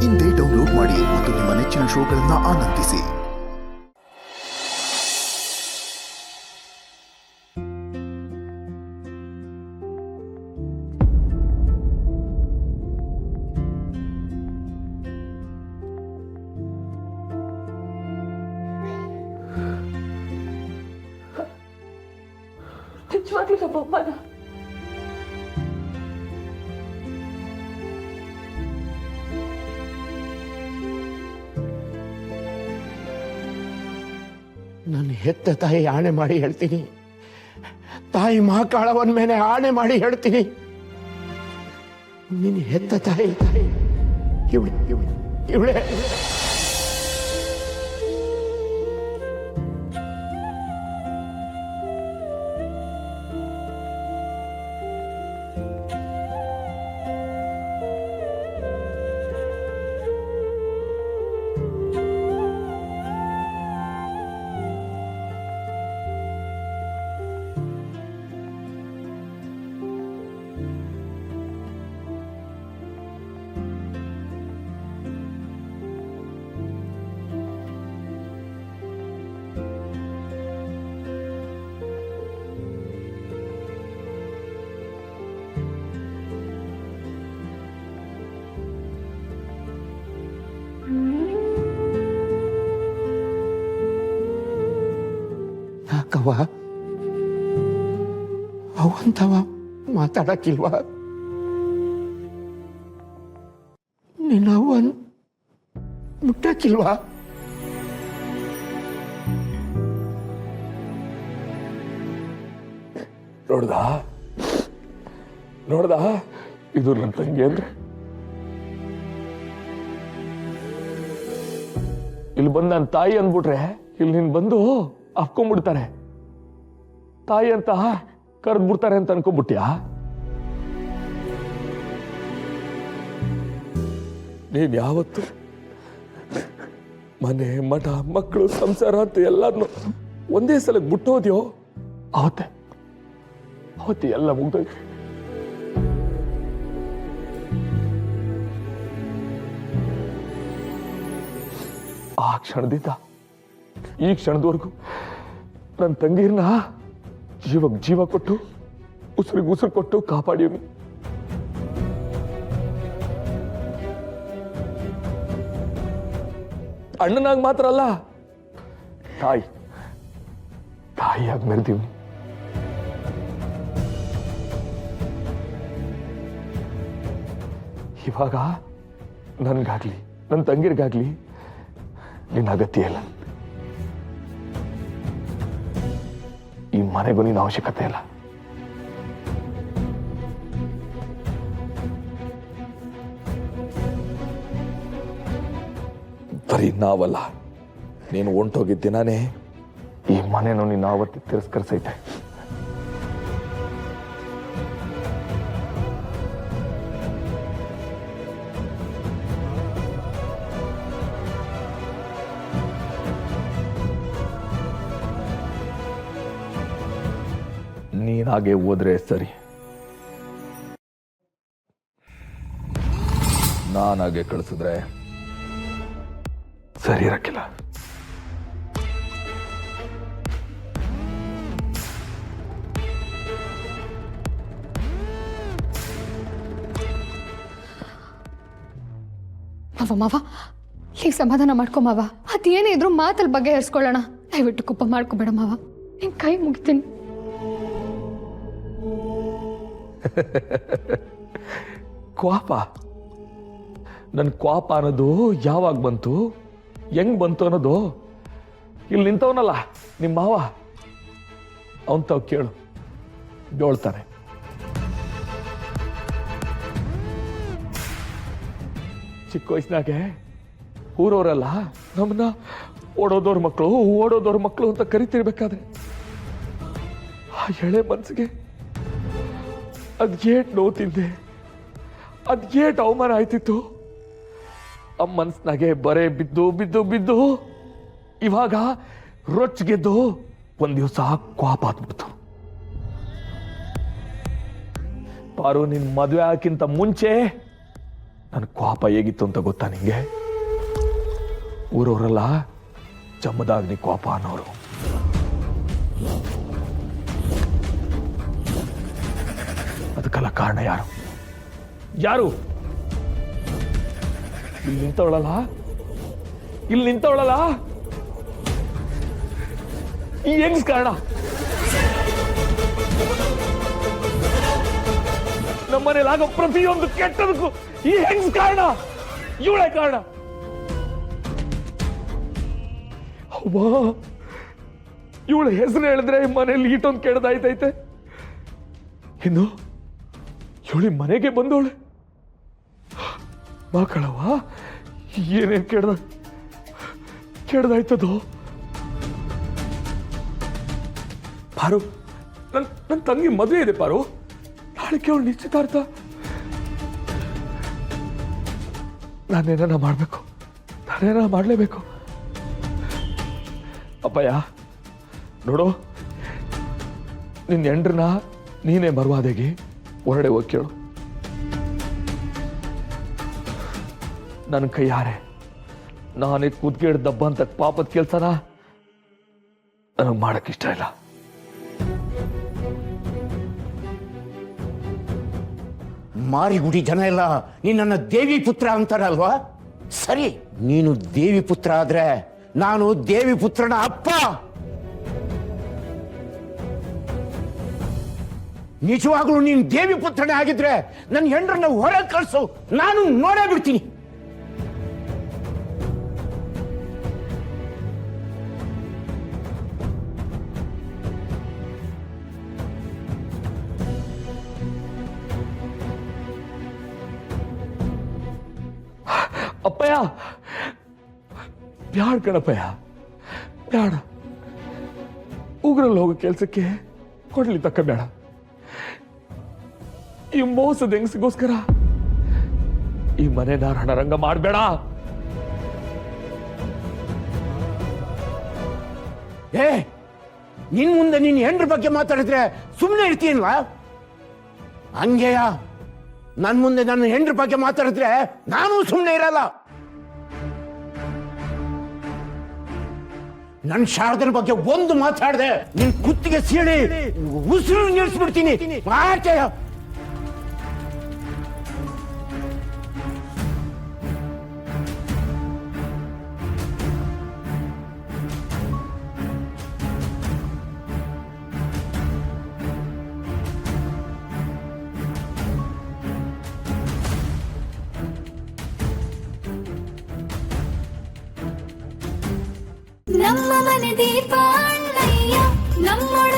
ಇಂದೇ ಡೌನ್ಲೋಡ್ ಮಾಡಿ ಮತ್ತು ನಿಮ್ಮ ನೆಚ್ಚಿನ ಶೋಗಳನ್ನು ಆನಂದಿಸಿ. ನಿಜವಾಗ್ಲೂ ಬೊಮ್ಮನ ನನ್ನ ಹೆತ್ತ ತಾಯಿ ಆಣೆ ಮಾಡಿ ಹೇಳ್ತೀನಿ, ತಾಯಿ ಮಹಾಕಾಳವನ ಮೇಲೆ ಆಣೆ ಮಾಡಿ ಹೇಳ್ತೀನಿ, ನಿನ್ನ ಹೆತ್ತ ತಾಯಿ ಇವಳೆ ಯಾಕವ್ವ ಅವಂತವ ಮಾತಾಡಕ್ಕಿಲ್ವಾ? ನಿನ್ನ ಅವನ್ ಮುಟ್ಟಕ್ಕಿಲ್ವಾ? ನೋಡ್ದ ಇದು ನನ್ನ ತಂಗಿ ಅಂದ್ರೆ ಇಲ್ಲಿ ಬಂದು ನನ್ನ ತಾಯಿ ಅಂದ್ಬಿಟ್ರೆ ಇಲ್ಲಿ ನೀನ್ ಬಂದು ಅಪ್ಕೊಂಡ್ಬಿಡ್ತಾರೆ, ತಾಯಿ ಅಂತ ಕರೆದ್ಬಿಡ್ತಾರೆ ಅಂತ ಅನ್ಕೊಂಡ್ಬಿಟ್ಯಾ? ನೀನ್ ಯಾವತ್ತು ಮನೆ ಮಠ ಮಕ್ಕಳು ಸಂಸಾರ ಅಂತ ಎಲ್ಲಾನು ಒಂದೇ ಸಲಕ್ಕೆ ಬಿಟ್ಟೋದ್ಯೋ ಅವತ್ತೆ ಎಲ್ಲ ಮುಗ್ದೋಯ್ತು. ಆ ಕ್ಷಣದಿಂದ ಈ ಕ್ಷಣದವರೆಗೂ ನನ್ನ ತಂಗಿರ್ನ ಜೀವಕ್ಕೆ ಜೀವ ಕೊಟ್ಟು ಉಸಿರಿಗೆ ಉಸಿರು ಕೊಟ್ಟು ಕಾಪಾಡಿವ್ನಿ. ಅಣ್ಣನಾಗಿ ಮಾತ್ರ ಅಲ್ಲ, ತಾಯಿಯಾಗಿ ಮೆರೆದಿವ್ನಿ. ಇವಾಗ ನನ್ಗಾಗ್ಲಿ ನನ್ನ ತಂಗಿರ್ಗಾಗ್ಲಿ ನಿನ್ನ ಅಗತ್ಯ ಇಲ್ಲ. ಈ ಮನೆಗೂ ನಿನ್ನ ಅವಶ್ಯಕತೆ ಇಲ್ಲ. ಬರೀ ನಾವಲ್ಲ, ನೀನು ಹೊಂಟೋಗಿದ್ದೀನಾನೇ ಈ ಮನೆನೂ ನಿನ್ನ ಆವತ್ತಿ ತಿರಸ್ಕರಿಸೈತೆ. ನೀನಾಗೆ ಹೋದ್ರೆ ಸರಿ, ನಾನಾಗೆ ಕಳಿಸಿದ್ರೆ ಸರಿ ಇರಕ್ಕಿಲ್ಲ. ಮಾವ ಹೀಗೆ ಸಮಾಧಾನ ಮಾಡ್ಕೊ ಮಾವ, ಅದೇನೇ ಇದ್ರು ಮಾತಲ್ಲಿ ಬಗ್ಗೆ ಹರಿಸ್ಕೊಳ್ಳೋಣ. ದಯವಿಟ್ಟು ಕೋಪ ಮಾಡ್ಕೊಬೇಡ ಮಾವ, ನಿನ್ ಕೈ ಮುಗಿತೀನಿ. ಕೋಪ? ನನ್ನ ಕೋಪ ಅನ್ನೋದು ಯಾವಾಗ ಬಂತು, ಹೆಂಗ್ ಬಂತು ಅನ್ನೋದು ಇಲ್ಲಿ ನಿಂತವನಲ್ಲ ನಿಮ್ಮ ಮಾವ, ಅವನ್ ತಾವ್ ಕೇಳು, ಹೇಳ್ತಾರೆ. ಚಿಕ್ಕ ವಯಸ್ಸಿನಾಗೆ ಊರವರೆಲ್ಲ ನಮ್ಮನ್ನ ಓಡೋದವ್ರ ಮಕ್ಕಳು ಅಂತ ಕರಿತಿರ್ಬೇಕಾದ್ರೆ ಆ ಎಳೆ ಮನ್ಸಿಗೆ ಅದ್ಗೇಟ್ ನೋವು ತಿಂದೆ, ಅದ್ಗೇಟ್ ಅವಮಾನ ಆಯ್ತಿತ್ತು. ಆ ಮನ್ಸ್ನಾಗೆ ಬರೇ ಬಿದ್ದು ಬಿದ್ದು ಬಿದ್ದು ಇವಾಗ ರೊಚ್ಗೆದ್ದು ಒಂದ್ ದಿವಸ ಕೋಪ ಆತ್ಬಿಡ್ತು. ಪಾರು, ನಿನ್ ಮದುವೆ ಆಗಕ್ಕಿಂತ ಮುಂಚೆ ನನ್ನ ಕೋಪ ಹೇಗಿತ್ತು ಅಂತ ಗೊತ್ತಾ ನಿಂಗೆ? ಊರವರೆಲ್ಲ ಜಮ್ಮದಾಗ್ನಿ ಕೋಪ ಅನ್ನೋರು. ಅದಕ್ಕೆಲ್ಲ ಕಾರಣ ಯಾರು? ಯಾರು? ಇಲ್ಲಿ ನಿಂತವಳಲ್ಲ, ಈ ಹೆಂಗ್ಸ್ ಕಾರಣ. ನಮ್ಮನೇಲಿ ಆಗೋ ಪ್ರತಿಯೊಂದು ಕೆಟ್ಟದಕ್ಕೂ ಈ ಹೆಂಗ್ಸ್ ಕಾರಣ, ಇವಳೇ ಕಾರಣ. ಇವಳ ಹೆಸರು ಹೇಳಿದ್ರೆ ಮನೇಲಿ ಈಟೊಂದು ಕೆಡದಾಯ್ತೈತೆ. ಇನ್ನು ಇವಳಿ ಮನೆಗೆ ಬಂದವಳೆ ಮಕ್ಕಳವ, ಏನೇನ್ ಕೆಡದಾಯ್ತದೋ. ಪಾರು, ನನ್ನ ತಂಗಿ ಮದುವೆ ಇದೆ ಪಾರು, ನಾಳೆಗೆ ಅವಳು ನಿಶ್ಚಿತಾರ್ಥ. ನಾನೇನ ಮಾಡಲೇಬೇಕು. ಅಪ್ಪಯ್ಯ ನೋಡು, ನಿನ್ನ ಎಂಡ್ರನ್ನ ನೀನೇ ಮರುವಾದೆಗೆ ಹೊರಡೆ ಹೋಗಿ ಕೇಳು. ನನ್ನ ಕೈ ಯಾರೇ, ನಾನೇ ಕೂತ್ಕೇಡ್ ದಬ್ಬ ಅಂತ ಪಾಪದ ಕೆಲ್ಸನ ನನಗೆ ಮಾಡಕ್ಕಿಷ್ಟ ಇಲ್ಲ. ಮಾರಿಗುಡಿ ಜನ ಎಲ್ಲ ನಿನ್ನ ದೇವಿ ಪುತ್ರ ಅಂತಾರಲ್ವಾ? ಸರಿ, ನೀನು ದೇವಿ ಪುತ್ರ ಆದ್ರೆ ನಾನು ದೇವಿ ಪುತ್ರನ ಅಪ್ಪ. ನಿಜವಾಗ್ಲೂ ನೀನು ದೇವಿ ಪುತ್ರನೇ ಆಗಿದ್ರೆ ನನ್ನ ಹೆಂಡ್ರನ್ನ ಹೊರಗೆ ಕಳಿಸು, ನಾನು ನೋಡೇ ಬಿಡ್ತೀನಿ. ಅಪ್ಪಯ್ಯ ಬ್ಯಾಡ ಕಣಪ್ಪಯ್ಯ, ಬ್ಯಾಡ. ಉಗ್ರಲ್ಲಿ ಹೋಗೋ ಕೆಲ್ಸಕ್ಕೆ ಕೊಡ್ಲಿ ತಕ್ಕ ಬೇಡ. ಈ ಮೋಸದ ಹೆಂಗಸಿಗೋಸ್ಕರ ಈ ಮನೆನ ರಣರಂಗ ಮಾಡಬೇಡ. ನಿನ್ ಮುಂದೆ ನಿನ್ನ ಹೆಂಡ್ರ ಬಗ್ಗೆ ಮಾತಾಡಿದ್ರೆ ಸುಮ್ಮನೆ ಇರ್ತೀಯಲ್ವಾ? ಹಂಗೆಯ ನನ್ ಮುಂದೆ ನನ್ನ ಹೆಂಡ್ರ ಬಗ್ಗೆ ಮಾತಾಡಿದ್ರೆ ನಾನು ಸುಮ್ಮನೆ ಇರಲ್ಲ. ನನ್ನ ಶಾರದನ ಬಗ್ಗೆ ಒಂದು ಮಾತಾಡದೆ ನಿನ್ ಕುತ್ತಿಗೆ ಸೀಳಿ ಉಸಿರು ನಿಲ್ಲಿಸ್ಬಿಡ್ತೀನಿ. ಆಚೆಯ ನಮ್ಮ ಮನೆ ದೀಪ ಅಣ್ಣಯ್ಯ, ನಮ್ಮೊಡ